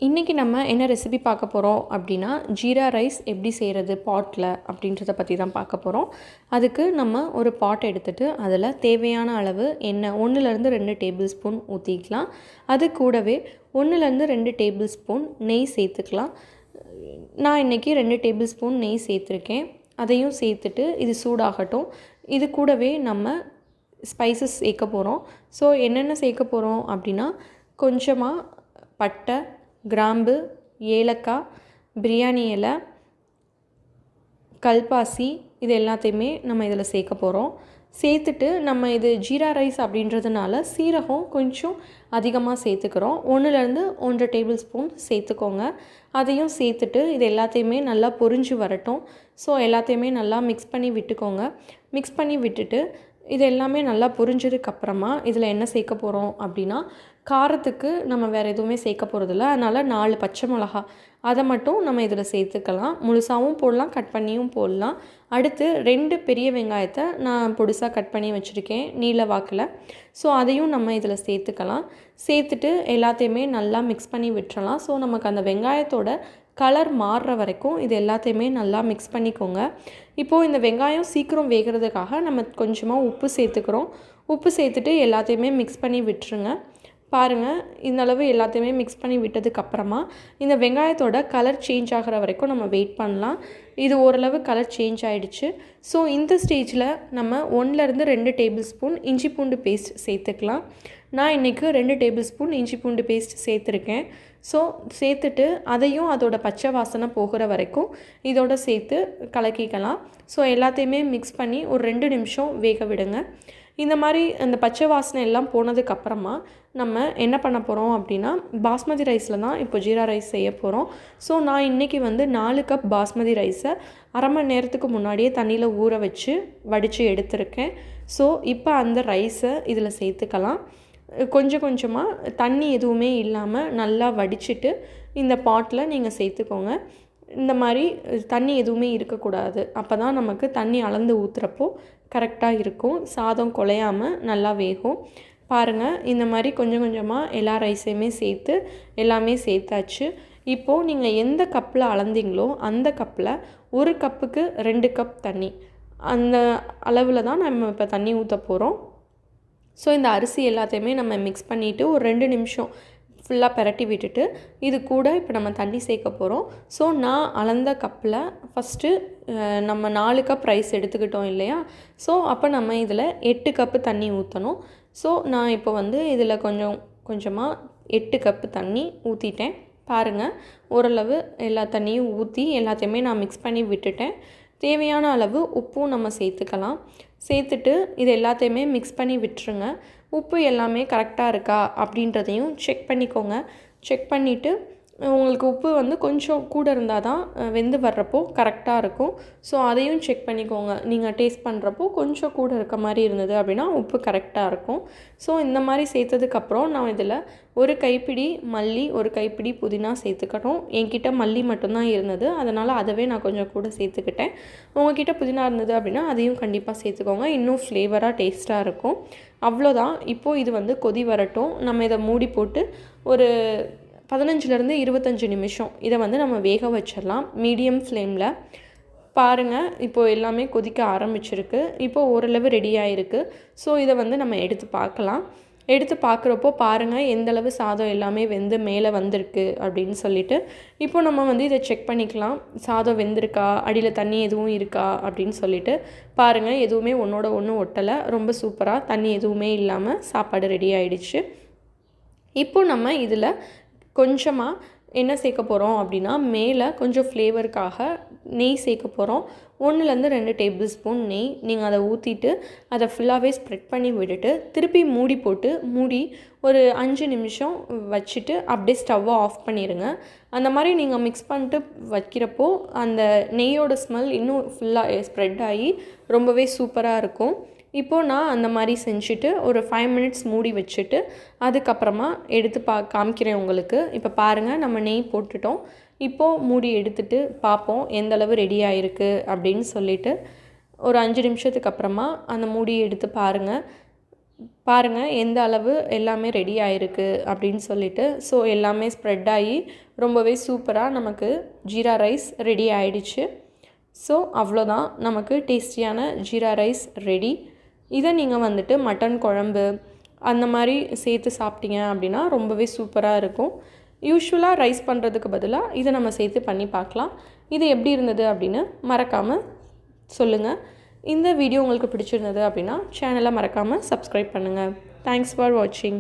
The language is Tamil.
இன்றைக்கி நம்ம என்ன ரெசிபி பார்க்க போகிறோம் அப்படின்னா ஜீரா ரைஸ் எப்படி செய்கிறது பாட்டில் அப்படின்றத பற்றி தான் பார்க்க போகிறோம். அதுக்கு நம்ம ஒரு பாட் எடுத்துகிட்டு அதில் தேவையான அளவு எண்ணெய் 1-2 டேபிள் ஸ்பூன் ஊற்றிக்கலாம். அது கூடவே 1-2 டேபிள் ஸ்பூன் நெய் சேர்த்துக்கலாம். நான் இன்றைக்கி 2 டேபிள் ஸ்பூன் நெய் சேர்த்துருக்கேன். அதையும் சேர்த்துட்டு இது சூடாகட்டும். இது கூடவே நம்ம ஸ்பைசஸ் சேர்க்க போகிறோம். ஸோ என்னென்ன சேர்க்க போகிறோம் அப்படின்னா கொஞ்சமாக பட்டை, கிராம்பு, ஏலக்காய், பிரியாணி இலை, கல்பாசி இது எல்லாத்தையுமே நம்ம இதில் சேர்க்க போகிறோம். சேர்த்துட்டு நம்ம இது ஜீரா ரைஸ் அப்படின்றதுனால சீரகம் கொஞ்சம் அதிகமாக சேர்த்துக்கிறோம். 1-1 டேபிள் ஸ்பூன் சேர்த்துக்கோங்க. அதையும் சேர்த்துட்டு இது எல்லாத்தையுமே நல்லா பொரிஞ்சு வரட்டும். ஸோ எல்லாத்தையுமே நல்லா மிக்ஸ் பண்ணி விட்டுக்கோங்க. மிக்ஸ் பண்ணி விட்டுட்டு இது எல்லாமே நல்லா பொரிஞ்சதுக்கப்புறமா இதில் என்ன சேர்க்க போகிறோம் அப்படின்னா காரத்துக்கு நம்ம வேறு எதுவுமே சேர்க்க போகிறதில்ல. அதனால் 4 பச்சை மிளகா அதை மட்டும் நம்ம இதில் சேர்த்துக்கலாம். முழுசாகவும் போடலாம், கட் பண்ணியும் போடலாம். அடுத்து 2 பெரிய வெங்காயத்தை நான் பொடிசாக கட் பண்ணி வச்சுருக்கேன் நீல வாக்கில். ஸோ அதையும் நம்ம இதில் சேர்த்துக்கலாம். சேர்த்துட்டு எல்லாத்தையுமே நல்லா மிக்ஸ் பண்ணி விட்டுறலாம். ஸோ நமக்கு அந்த வெங்காயத்தோட கலர் மாறுற வரைக்கும் இது எல்லாத்தையுமே நல்லா மிக்ஸ் பண்ணிக்கோங்க. இப்போது இந்த வெங்காயம் சீக்கிரம் வேகிறதுக்காக நம்ம கொஞ்சமாக உப்பு சேர்த்துக்கிறோம். உப்பு சேர்த்துட்டு எல்லாத்தையுமே மிக்ஸ் பண்ணி விட்டுருங்க. பாருங்கள், இந்தளவு எல்லாத்தையுமே மிக்ஸ் பண்ணி விட்டதுக்கப்புறமா இந்த வெங்காயத்தோட கலர் சேஞ்ச் ஆகிற வரைக்கும் நம்ம வெயிட் பண்ணலாம். இது ஓரளவு கலர் சேஞ்ச் ஆகிடுச்சு. ஸோ இந்த ஸ்டேஜில் நம்ம 1-2 டேபிள் ஸ்பூன் இஞ்சி பூண்டு பேஸ்ட் சேர்த்துக்கலாம். நான் இன்றைக்கி 2 டேபிள் ஸ்பூன் இஞ்சி பூண்டு பேஸ்ட் சேர்த்துருக்கேன். ஸோ சேர்த்துட்டு அதையும் அதோட பச்சை வாசனை போகிற வரைக்கும் இதோட சேர்த்து கலக்கிக்கலாம். ஸோ எல்லாத்தையுமே மிக்ஸ் பண்ணி ஒரு 2 நிமிஷம் வேக விடுங்க. இந்த மாதிரி அந்த பச்சை வாசனை எல்லாம் போனதுக்கப்புறமா நம்ம என்ன பண்ண போகிறோம் அப்படின்னா பாஸ்மதி ரைஸில் தான் இப்போ ஜீரா ரைஸ் செய்ய போகிறோம். ஸோ நான் இன்றைக்கி 4 கப் பாஸ்மதி ரைஸை அரை மணி நேரத்துக்கு முன்னாடியே தண்ணியில் ஊற வச்சு வடித்து எடுத்திருக்கேன். ஸோ இப்போ அந்த ரைஸை இதில் சேர்த்துக்கலாம். கொஞ்சம் கொஞ்சமாக தண்ணி எதுவுமே இல்லாமல் நல்லா வடிச்சிட்டு இந்த பாட்டில் நீங்கள் சேர்த்துக்கோங்க. இந்த மாதிரி தண்ணி எதுவுமே இருக்கக்கூடாது. அப்போ தான் நமக்கு தண்ணி அளந்து ஊற்றுறப்போ கரெக்டாக இருக்கும். சாதம் குலையாமல் நல்லா வேகும். பாருங்கள், இந்த மாதிரி கொஞ்சம் கொஞ்சமாக எல்லா ரைஸையுமே சேர்த்து எல்லாமே சேர்த்தாச்சு. இப்போது நீங்கள் எந்த கப்பில் அளந்தீங்களோ அந்த கப்பில் 1 கப்புக்கு 2 கப் தண்ணி, அந்த அளவில் தான் நம்ம இப்போ தண்ணி ஊற்ற போகிறோம். ஸோ இந்த அரிசி எல்லாத்தையுமே நம்ம மிக்ஸ் பண்ணிவிட்டு ஒரு 2 நிமிஷம் ஃபுல்லாக பெரட்டி விட்டுட்டு இது கூட இப்போ நம்ம தண்ணி சேர்க்க போகிறோம். ஸோ நான் அளந்த கப்பில் ஃபஸ்ட்டு நம்ம 4 கப் ரைஸ் எடுத்துக்கிட்டோம் இல்லையா? ஸோ அப்போ நம்ம இதில் 8 கப்பு தண்ணி ஊற்றணும். ஸோ நான் இப்போ இதில் கொஞ்சம் கொஞ்சமாக 8 கப்பு தண்ணி ஊற்றிட்டேன். பாருங்கள், ஓரளவு எல்லா தண்ணியும் ஊற்றி எல்லாத்தையுமே நான் மிக்ஸ் பண்ணி விட்டுட்டேன். தேவையான அளவு உப்பும் நம்ம சேர்த்துக்கலாம். சேர்த்துட்டு இது எல்லாத்தையுமே மிக்ஸ் பண்ணி விட்டுருங்க. உப்பு எல்லாமே கரெக்டாக இருக்கா அப்படின்றதையும் செக் பண்ணிக்கோங்க. செக் பண்ணிவிட்டு உங்களுக்கு உப்பு கொஞ்சம் கூட இருந்தால் தான் வெந்து வர்றப்போ கரெக்டாக இருக்கும். ஸோ அதையும் செக் பண்ணிக்கோங்க. நீங்கள் டேஸ்ட் பண்ணுறப்போ கொஞ்சம் கூட இருக்க மாதிரி இருந்தது அப்படின்னா உப்பு கரெக்டாக இருக்கும். ஸோ இந்த மாதிரி சேர்த்ததுக்கப்புறம் நான் இதில் 1 கைப்பிடி மல்லி, 1 கைப்பிடி புதினா சேர்த்துக்கணும். என்கிட்ட மல்லி மட்டும்தான் இருந்தது, அதனால் அதவே நான் கொஞ்சம் கூட சேர்த்துக்கிட்டேன். உங்கள்கிட்ட புதினா இருந்தது அப்படின்னா அதையும் கண்டிப்பாக சேர்த்துக்கோங்க. இன்னும் ஃப்ளேவராக டேஸ்ட்டாக இருக்கும். அவ்வளோதான். இப்போது இது கொதி வரட்டும். நம்ம இதை மூடி போட்டு ஒரு 15-25 நிமிஷம் இதை நம்ம வேக வச்சிடலாம் மீடியம் ஃப்ளேமில். பாருங்கள், இப்போது எல்லாமே கொதிக்க ஆரம்பிச்சிருக்கு. இப்போது ஓரளவு ரெடி ஆகிருக்கு. ஸோ இதை நம்ம எடுத்து பார்க்கலாம். எடுத்து பார்க்குறப்போ பாருங்கள் எந்தளவு சாதம் எல்லாமே வெந்து மேலே வந்திருக்கு அப்படின்னு சொல்லிட்டு. இப்போ நம்ம இதை செக் பண்ணிக்கலாம். சாதம் வெந்திருக்கா, அடியில் தண்ணி எதுவும் இருக்கா அப்படின்னு சொல்லிட்டு. பாருங்கள், எதுவுமே ஒன்றோட ஒன்று ஒட்டலை. ரொம்ப சூப்பராக தண்ணி எதுவுமே இல்லாமல் சாப்பாடு ரெடி ஆகிடுச்சு. இப்போ நம்ம இதில் கொஞ்சமாக என்ன சேர்க்க போகிறோம் அப்படின்னா மேலே கொஞ்சம் ஃப்ளேவருக்காக நெய் சேர்க்க போகிறோம். 1-2 டேபிள் ஸ்பூன் நெய் நீங்கள் அதை ஊற்றிட்டு அதை ஃபுல்லாகவே ஸ்ப்ரெட் பண்ணி விட்டுட்டு திருப்பி மூடி போட்டு மூடி ஒரு 5 நிமிஷம் வச்சுட்டு அப்படியே ஸ்டவ்வை ஆஃப் பண்ணிடுங்க. அந்த மாதிரி நீங்கள் மிக்ஸ் பண்ணிட்டு வைக்கிறப்போ அந்த நெய்யோட ஸ்மெல் இன்னும் ஃபுல்லாக ஸ்ப்ரெட் ஆகி ரொம்பவே சூப்பராக இருக்கும். இப்போது நான் அந்த மாதிரி செஞ்சுட்டு ஒரு 5 மினிட்ஸ் மூடி வச்சுட்டு அதுக்கப்புறமா எடுத்து காமிக்கிறேன் உங்களுக்கு. இப்போ பாருங்கள், நம்ம நெய் போட்டுட்டோம். இப்போது மூடி எடுத்துகிட்டு பார்ப்போம் எந்தளவு ரெடி ஆகிருக்கு அப்படின்னு சொல்லிட்டு. ஒரு 5 நிமிஷத்துக்கு அப்புறமா அந்த மூடியை எடுத்து பாருங்கள். பாருங்கள் எந்த அளவு எல்லாமே ரெடி ஆகிருக்கு அப்படின்னு சொல்லிட்டு. ஸோ எல்லாமே ஸ்ப்ரெட் ஆகி ரொம்பவே சூப்பராக நமக்கு ஜீரா ரைஸ் ரெடி ஆகிடுச்சு. ஸோ அவ்வளோதான், நமக்கு டேஸ்டியான ஜீரா ரைஸ் ரெடி. இதை நீங்கள் வந்துட்டு மட்டன் குழம்பு அந்த மாதிரி சேர்த்து சாப்பிட்டீங்க அப்படின்னா ரொம்பவே சூப்பராக இருக்கும். யூஸ்வலாக ரைஸ் பண்ணுறதுக்கு பதிலாக இதை நம்ம சேர்த்து பண்ணி பார்க்கலாம். இது எப்படி இருந்தது அப்படின்னு மறக்காமல் சொல்லுங்கள். இந்த வீடியோ உங்களுக்கு பிடிச்சிருந்தது அப்படின்னா சேனலை மறக்காமல் சப்ஸ்கிரைப் பண்ணுங்கள். தேங்க்ஸ் ஃபார் வாட்சிங்.